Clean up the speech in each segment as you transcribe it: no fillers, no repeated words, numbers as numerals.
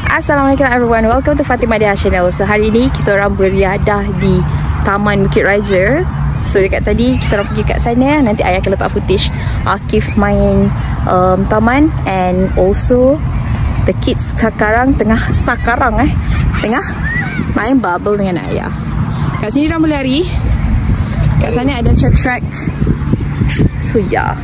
Assalamualaikum everyone, welcome to Fatimah Dia Channel. So hari ini kita orang beriadah di Taman Bukit Raja. So dekat tadi kita orang pergi kat sana. Nanti ayah akan letak footage Akif main taman. And also the kids sekarang tengah main bubble dengan ayah. Kat sini orang boleh lari. Kat sana ada track. So yeah.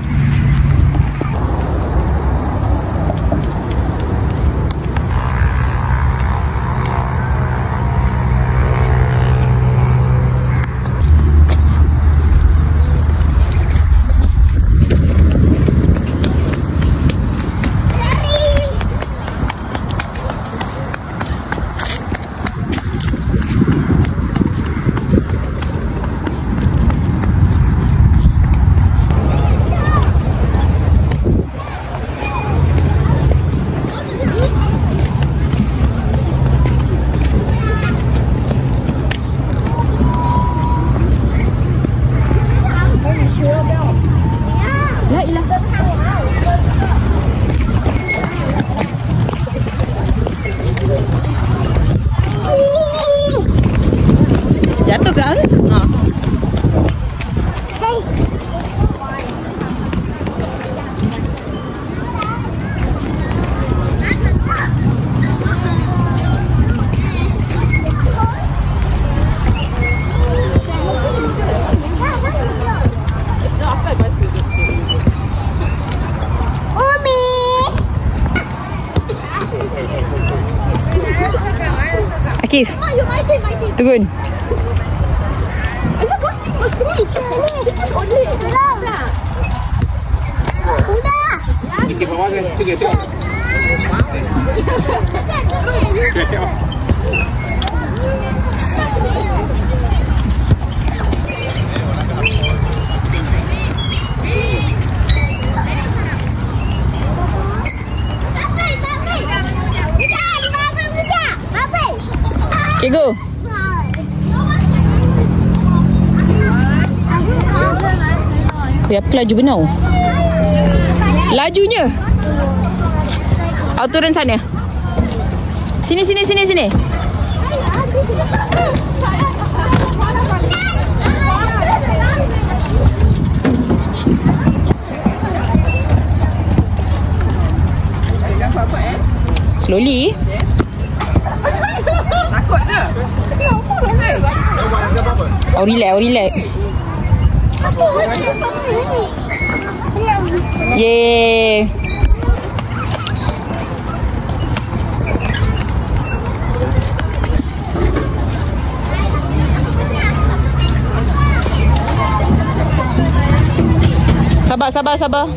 Jatuh kan? Akif, turun. Okay, go. Apa laju benar? Lajunya. Turun sana. Sini. Slowly. Takut dah. Oh, relax. Yeay. Sabar.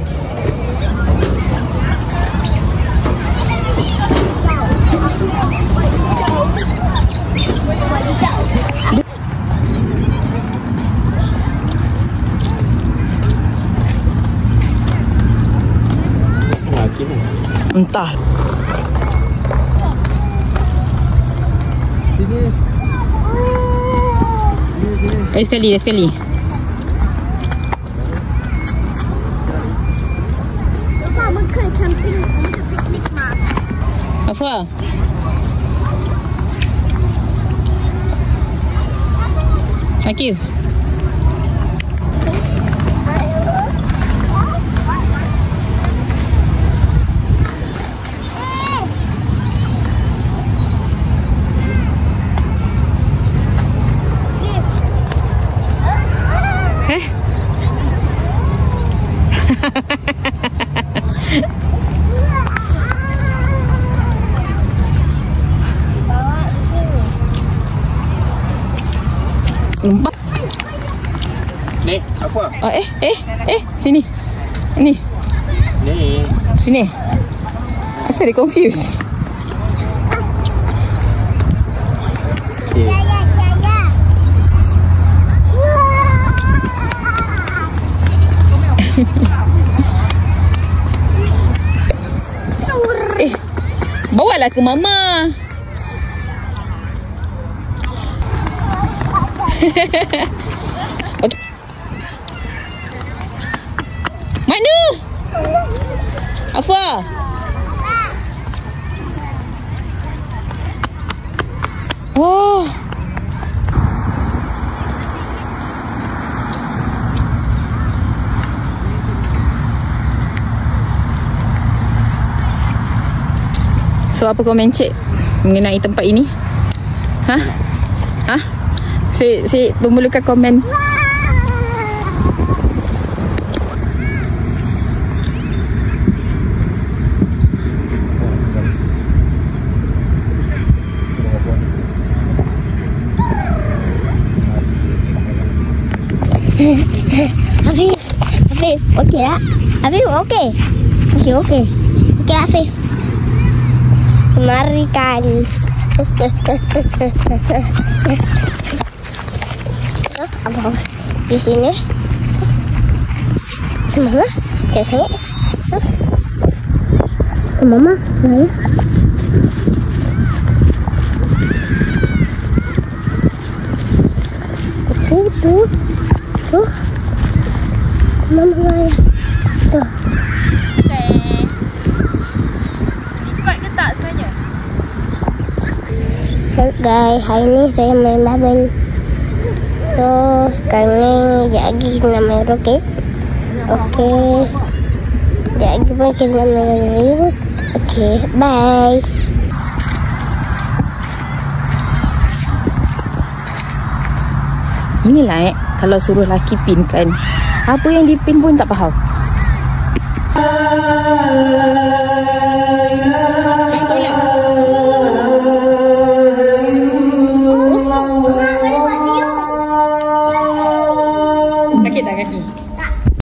Entah. Sini. Sekali. Apa? Akif. Ni, apa? Sini. Ni. Ni. Sini. Asal dia confused. Okay. Bawalah ke mama. Okay. Mana? Apa? So apa komen cik mengenai tempat ini? Si memulakan komen. Afif, okey tak? Afif, okey. Okey. Okey, Afif. Mari kan. Apa di sini? Mama, kayak saya. Mama, saya. Tuh. Mama saya. Tuh. Ikut ke tak sebenarnya? Hello guys, hari ni saya main bubble. So sekarang ni sekejap lagi kita nak main roket. Okey. Sekejap lagi pun kita nak main ring. Okey, bye. Inilah kalau suruh laki pin kan, apa yang dipin pun tak faham.